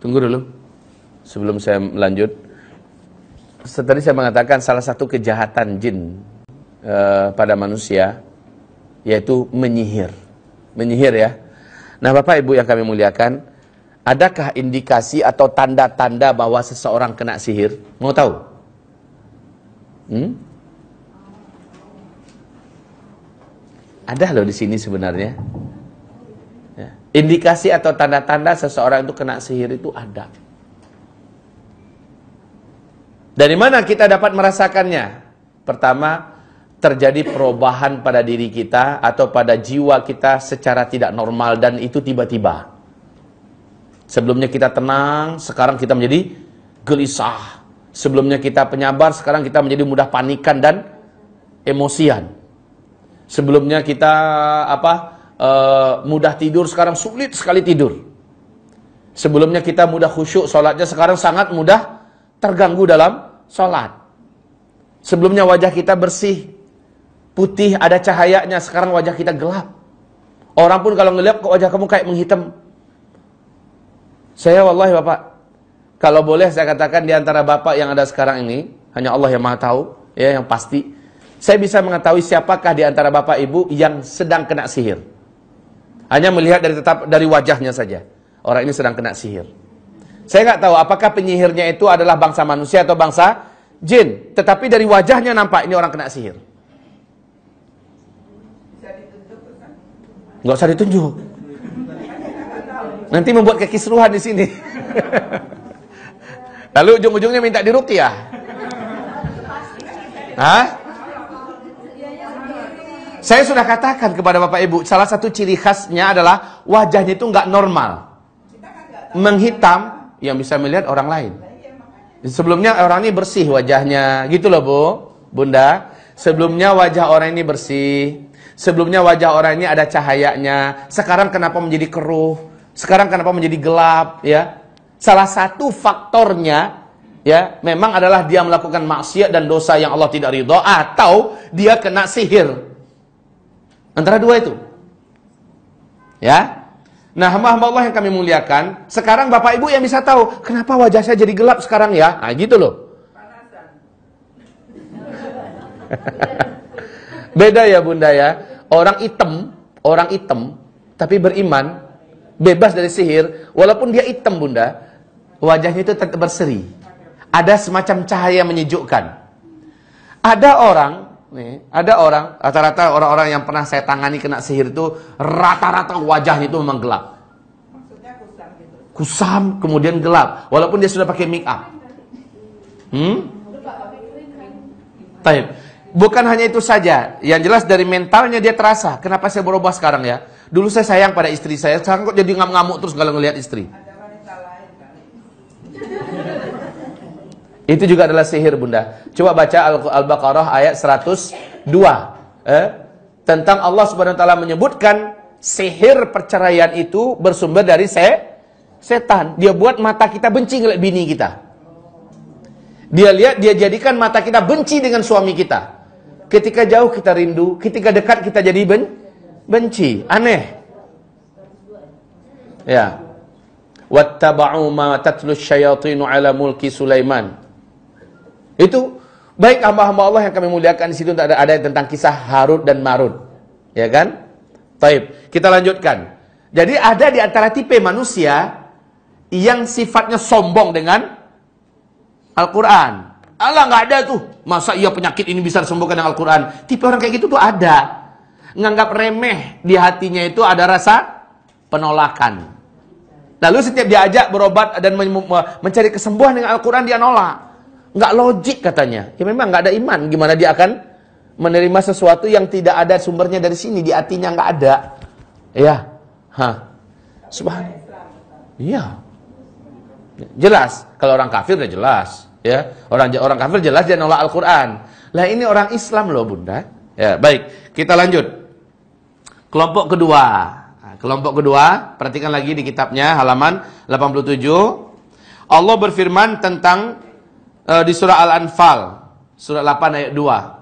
Tunggu dulu, sebelum saya lanjut. Tadi saya mengatakan salah satu kejahatan jin pada manusia yaitu menyihir. Menyihir ya. Nah Bapak Ibu yang kami muliakan, adakah indikasi atau tanda-tanda bahwa seseorang kena sihir? Mau tahu? Ada loh di sini sebenarnya. Ya. Indikasi atau tanda-tanda seseorang itu kena sihir itu ada. Dari mana kita dapat merasakannya? Pertama, terjadi perubahan pada diri kita atau pada jiwa kita secara tidak normal dan itu tiba-tiba. Sebelumnya kita tenang, sekarang kita menjadi gelisah. Sebelumnya kita penyabar, sekarang kita menjadi mudah panikan dan emosian. Sebelumnya kita mudah tidur, sekarang sulit sekali tidur. Sebelumnya kita mudah khusyuk sholatnya, sekarang sangat mudah terganggu dalam sholat. Sebelumnya wajah kita bersih, putih, ada cahayanya, sekarang wajah kita gelap. Orang pun kalau ngelihat kok wajah kamu kayak menghitam. Saya wallahi Bapak, kalau boleh saya katakan di antara Bapak yang ada sekarang ini, hanya Allah yang Maha tahu, ya yang pasti. Saya bisa mengetahui siapakah di antara Bapak Ibu yang sedang kena sihir. Hanya melihat dari wajahnya saja. Orang ini sedang kena sihir. Saya nggak tahu apakah penyihirnya itu adalah bangsa manusia atau bangsa jin. Tetapi dari wajahnya nampak ini orang kena sihir. Nggak usah ditunjuk. Nanti membuat kekisruhan di sini. Lalu ujung-ujungnya minta diruqyah. Hah? Saya sudah katakan kepada Bapak Ibu, salah satu ciri khasnya adalah wajahnya itu nggak normal. Menghitam, yang bisa melihat orang lain. Sebelumnya orang ini bersih wajahnya, gitu loh Bu, Bunda. Sebelumnya wajah orang ini bersih. Sebelumnya wajah orang ini ada cahayanya. Sekarang kenapa menjadi keruh? Sekarang kenapa menjadi gelap? Ya, salah satu faktornya, ya, memang adalah dia melakukan maksiat dan dosa yang Allah tidak ridho, atau dia kena sihir. Antara dua itu. Ya. Nah, hamba-hamba Allah yang kami muliakan, sekarang Bapak Ibu yang bisa tahu, kenapa wajah saya jadi gelap sekarang ya? Nah, gitu loh. Beda ya Bunda ya. Orang hitam, tapi beriman, bebas dari sihir, walaupun dia hitam Bunda, wajahnya itu tetap berseri. Ada semacam cahaya menyejukkan. Ada orang, rata-rata orang-orang yang pernah saya tangani kena sihir itu, rata-rata wajahnya itu memang gelap. Maksudnya kusam gitu. Kusam, kemudian gelap, walaupun dia sudah pakai make up. Taib. Bukan hanya itu saja, yang jelas dari mentalnya dia terasa, kenapa saya berubah sekarang ya? Dulu saya sayang pada istri saya, sekarang kok jadi ngamuk terus kalau ngelihat istri. Ada wanita lain kali. Itu juga adalah sihir Bunda. Coba baca Al-Baqarah ayat 102. Tentang Allah Subhanahu wa taala menyebutkan sihir perceraian itu bersumber dari setan. Dia buat mata kita benci ngeliat bini kita. Dia jadikan mata kita benci dengan suami kita. Ketika jauh kita rindu, ketika dekat kita jadi benci. Aneh. Ya. Wattaba'u ma tatlu syayatinu ala mulki Sulaiman. Itu baik hamba-hamba Allah yang kami muliakan di situ ada tentang kisah Harut dan Marut. Ya kan? Taib. Kita lanjutkan. Jadi ada di antara tipe manusia yang sifatnya sombong dengan Al-Quran. Allah nggak ada tuh. Masa iya penyakit ini bisa disembuhkan dengan Al-Quran? Tipe orang kayak gitu tuh ada. Nganggap remeh, di hatinya itu ada rasa penolakan. Lalu setiap diajak berobat dan mencari kesembuhan dengan Al-Quran, dia nolak. Nggak logik katanya. Ya memang nggak ada iman. Gimana dia akan menerima sesuatu yang tidak ada sumbernya dari sini, di hatinya nggak ada. Ya. Subhanallah. Iya. Jelas. Kalau orang kafir udah jelas. Ya, orang kafir jelas dia nolak Al-Quran. Lah ini orang Islam loh Bunda. Ya, baik, kita lanjut. Kelompok kedua. Nah, kelompok kedua, perhatikan lagi di kitabnya halaman 87. Allah berfirman tentang di surah Al-Anfal, surah 8 ayat 2.